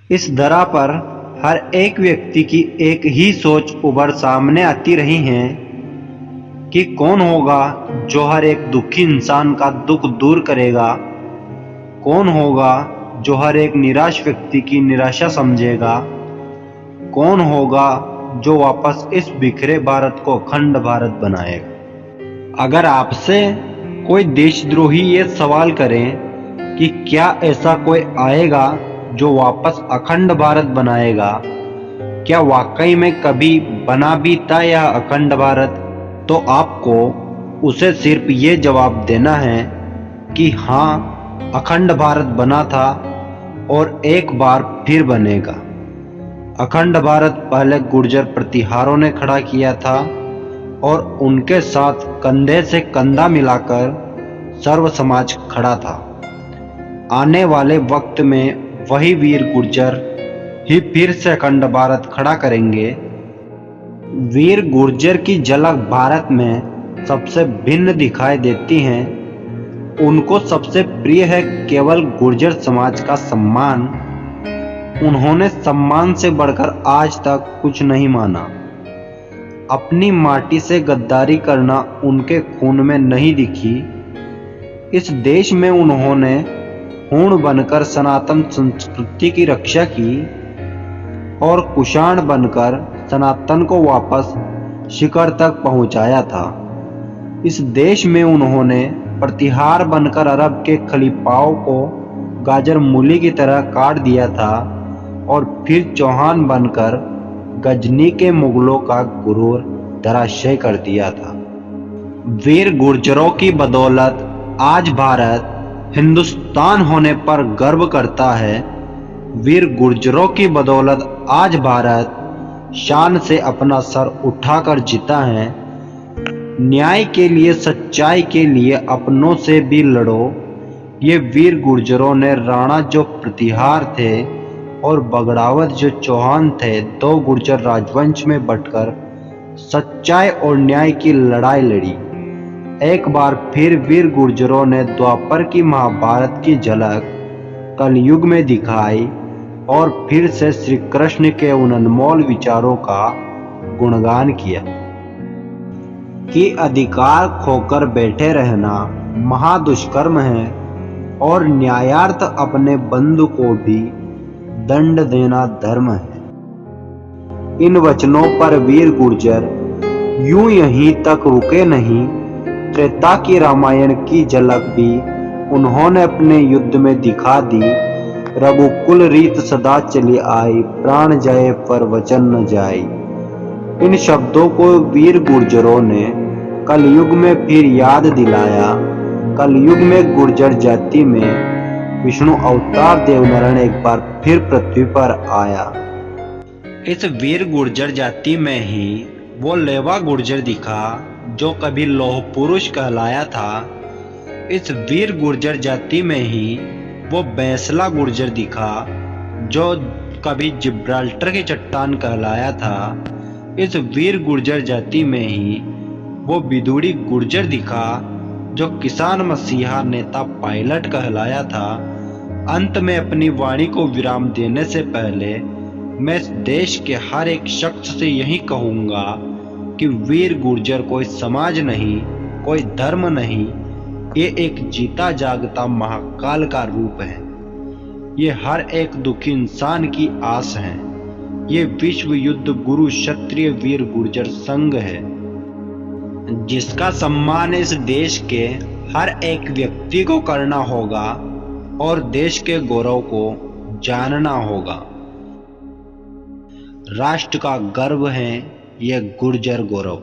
इस धरा पर हर एक व्यक्ति की एक ही सोच उभर सामने आती रही है कि कौन होगा जो हर एक दुखी इंसान का दुख दूर करेगा, कौन होगा जो हर एक निराश व्यक्ति की निराशा समझेगा, कौन होगा जो वापस इस बिखरे भारत को अखंड भारत बनाएगा। अगर आपसे कोई देशद्रोही ये सवाल करें कि क्या ऐसा कोई आएगा जो वापस अखंड भारत बनाएगा, क्या वाकई में कभी बना भी था यह अखंड भारत, तो आपको उसे सिर्फ ये जवाब देना है कि हाँ, अखंड भारत बना था और एक बार फिर बनेगा। अखंड भारत पहले गुर्जर प्रतिहारों ने खड़ा किया था और उनके साथ कंधे से कंधा मिलाकर सर्व समाज खड़ा था। आने वाले वक्त में वही वीर गुर्जर ही फिर से अखंड भारत खड़ा करेंगे। वीर गुर्जर की झलक भारत में सबसे भिन्न दिखाई देती है। उनको सबसे प्रिय है केवल गुर्जर समाज का सम्मान। उन्होंने सम्मान से बढ़कर आज तक कुछ नहीं माना। अपनी माटी से गद्दारी करना उनके खून में नहीं दिखी। इस देश में उन्होंने हूण बनकर सनातन संस्कृति की रक्षा की और कुषाण बनकर सनातन को वापस शिखर तक पहुंचाया था। इस देश में उन्होंने प्रतिहार बनकर अरब के खलीफाओं को गाजर मूली की तरह काट दिया था और फिर चौहान बनकर गजनी के मुगलों का गुरूर धराशायी कर दिया था। वीर गुर्जरों की बदौलत आज भारत हिंदुस्तान होने पर गर्व करता है। वीर गुर्जरों की बदौलत आज भारत शान से अपना सर उठाकर जीता है। न्याय के लिए, सच्चाई के लिए अपनों से भी लड़ो। ये वीर गुर्जरों ने राणा जो प्रतिहार थे और बगड़ावत जो चौहान थे, दो गुर्जर राजवंश में बंटकर सच्चाई और न्याय की लड़ाई लड़ी। एक बार फिर वीर गुर्जरों ने द्वापर की महाभारत की झलक कलयुग में दिखाई और फिर से श्री कृष्ण के उन अनमोल विचारों का गुणगान किया कि अधिकार खोकर बैठे रहना महादुष्कर्म है और न्यायार्थ अपने बंधु को भी दंड देना धर्म है। इन वचनों पर वीर गुर्जर यूं यहीं तक रुके नहीं। त्रेता की रामायण की झलक भी उन्होंने अपने युद्ध में दिखा दी। रघुकुल रीत सदा चली आई, प्राण जाए पर वचन न जाए। इन शब्दों को वीर गुर्जरों ने कलयुग में फिर याद दिलाया। कलयुग में गुर्जर जाति में विष्णु अवतार देवनारायण एक बार फिर पृथ्वी पर आया। इस वीर गुर्जर जाति में ही वो लेवा गुर्जर दिखा जो कभी लौह पुरुष कहलाया था। इस वीर गुर्जर जाति में ही वो बैंसला गुर्जर दिखा जो कभी जिब्राल्टर की चट्टान कहलाया था। इस वीर गुर्जर जाति में ही वो बिदुड़ी गुर्जर दिखा जो किसान मसीहा नेता पायलट कहलाया था। अंत में अपनी वाणी को विराम देने से पहले मैं इस देश के हर एक शख्स से यही कहूँगा कि वीर गुर्जर कोई समाज नहीं, कोई धर्म नहीं, ये एक जीता जागता महाकाल का रूप है। ये हर एक दुखी इंसान की आस है। ये विश्व युद्ध गुरु क्षत्रिय वीर गुर्जर संघ है जिसका सम्मान इस देश के हर एक व्यक्ति को करना होगा और देश के गौरव को जानना होगा। राष्ट्र का गर्व है ये गुर्जर गौरव।